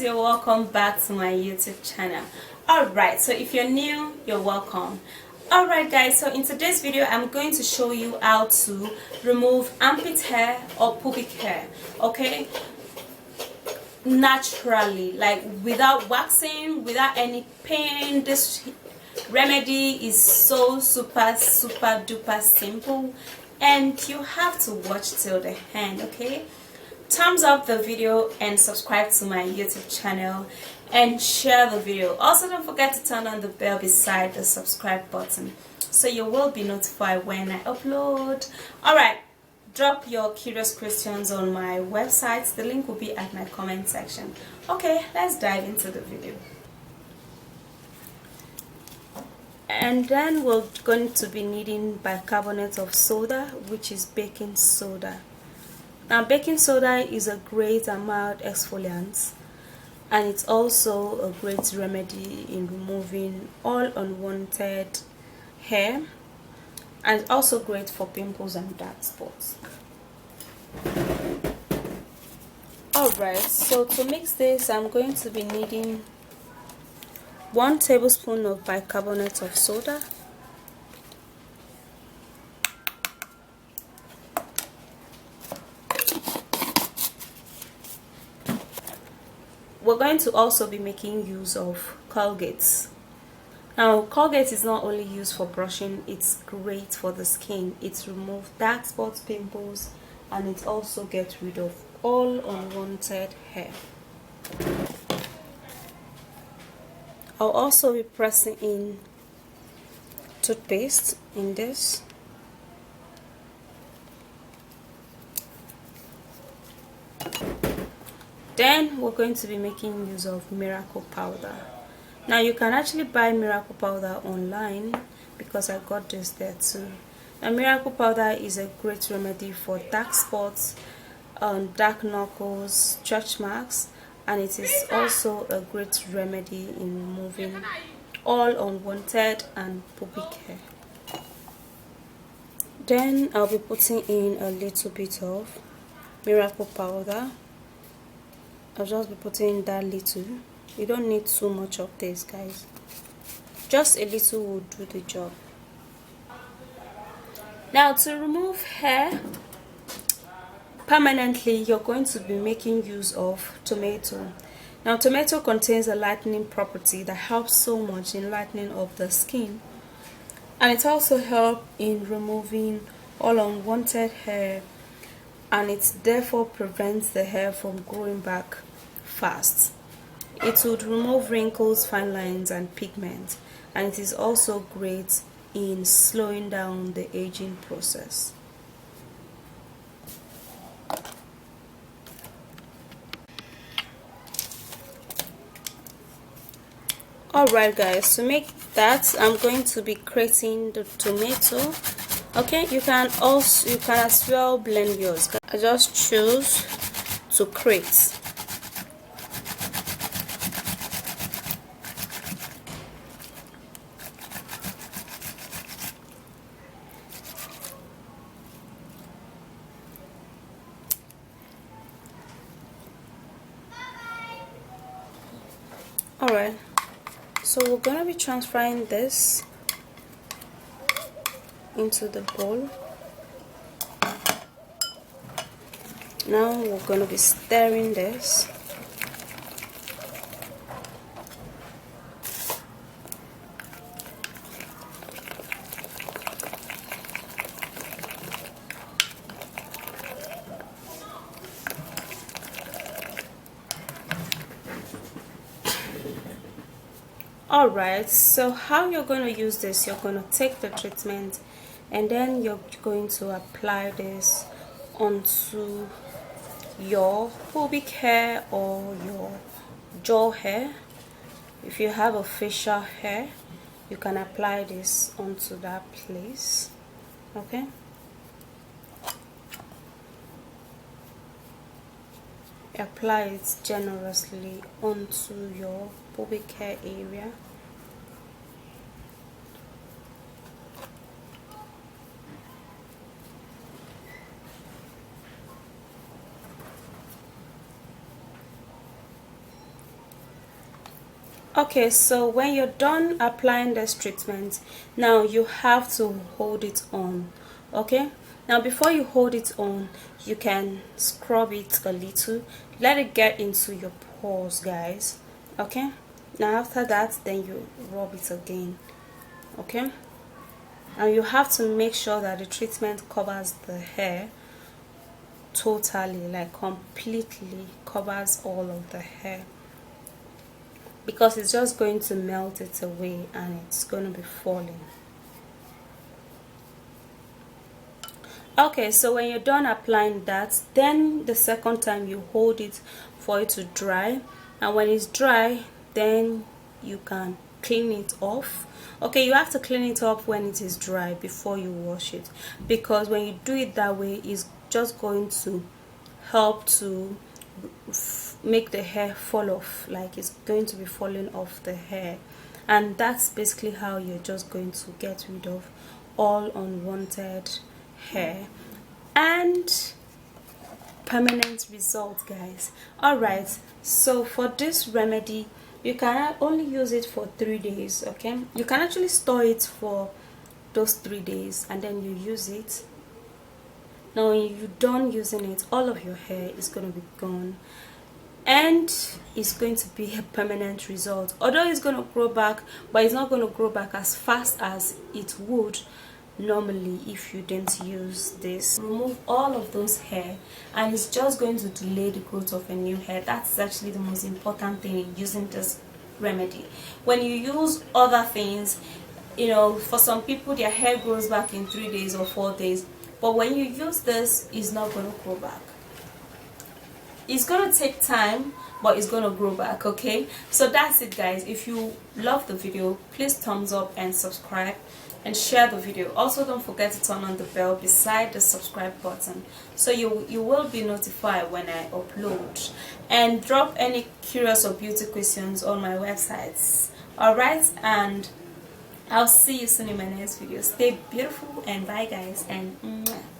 guys, you're welcome back to my YouTube channel. Alright, so if you're new, you're welcome. Alright guys, so in today's video I'm going to show you how to remove armpit hair or pubic hair, okay, naturally, like without waxing, without any pain. This remedy is so super duper simple and you have to watch till the end, okay? Thumbs up the video and subscribe to my YouTube channel and share the video. Also, don't forget to turn on the bell beside the subscribe button so you will be notified when I upload. Alright, drop your curious questions on my website. The link will be at my comment section. Okay, let's dive into the video. And then we're going to be needing bicarbonate of soda, which is baking soda. Now, baking soda is a great and mild exfoliant, and it's also a great remedy in removing all unwanted hair, and it's also great for pimples and dark spots. Alright, so to mix this, I'm going to be needing 1 tablespoon of bicarbonate of soda, we're going to also be making use of Colgate. Now, Colgate is not only used for brushing, it's great for the skin. It removes dark spots, pimples, and it also gets rid of all unwanted hair. I'll also be pressing in toothpaste in this. Then we're going to be making use of miracle powder. Now you can actually buy miracle powder online because I got this there too. Now miracle powder is a great remedy for dark spots, dark knuckles, stretch marks, and it is also a great remedy in removing all unwanted and pubic hair. Then I'll be putting in a little bit of miracle powder. I'll just be putting in that little. You don't need too much of this, guys. Just a little will do the job. Now, to remove hair permanently, you're going to be making use of tomato. Now, tomato contains a lightening property that helps so much in lightening of the skin, and it also helps in removing all unwanted hair, and it therefore prevents the hair from growing back fast. It would remove wrinkles, fine lines, and pigment, and it is also great in slowing down the aging process. Alright guys, to make that, I'm going to be grating the tomato. Okay, you can as well blend yours. I just choose to grate. Alright, so we're gonna be transferring this into the bowl. Now we're going to be stirring this. Alright, so how you're going to use this, you're going to take the treatment and then you're going to apply this onto your pubic hair or your jaw hair. If you have a facial hair, you can apply this onto that place. Okay, apply it generously onto your pubic hair area. Okay, so when you're done applying this treatment, now you have to hold it on. Okay, now before you hold it on, you can scrub it a little, let it get into your pores, guys. Okay, now after that, then you rub it again. Okay, and you have to make sure that the treatment covers the hair totally, like completely covers all of the hair, because it's just going to melt it away and it's going to be falling. Okay, so when you're done applying that, then the second time you hold it for it to dry, and when it's dry, then you can clean it off. Okay, you have to clean it off when it is dry before you wash it, because when you do it that way, it's just going to help to make the hair fall off, like it's going to be falling off the hair, and that's basically how you're just going to get rid of all unwanted hair and permanent result, guys. All right, so for this remedy, you can only use it for 3 days. Okay, you can actually store it for those 3 days and then you use it. Now when you're done using it, all of your hair is going to be gone and it's going to be a permanent result. Although it's going to grow back, but it's not going to grow back as fast as it would normally if you didn't use this. Remove all of those hair and it's just going to delay the growth of a new hair. That's actually the most important thing in using this remedy. When you use other things, you know, for some people their hair grows back in 3 days or 4 days, but when you use this, it's not going to grow back. It's going to take time, but it's going to grow back. Okay, so that's it, guys. If you love the video, please thumbs up and subscribe and share the video. Also, don't forget to turn on the bell beside the subscribe button so you will be notified when I upload, and drop any curious or beauty questions on my websites. All right, and I'll see you soon in my next video. Stay beautiful and bye, guys, and mwah.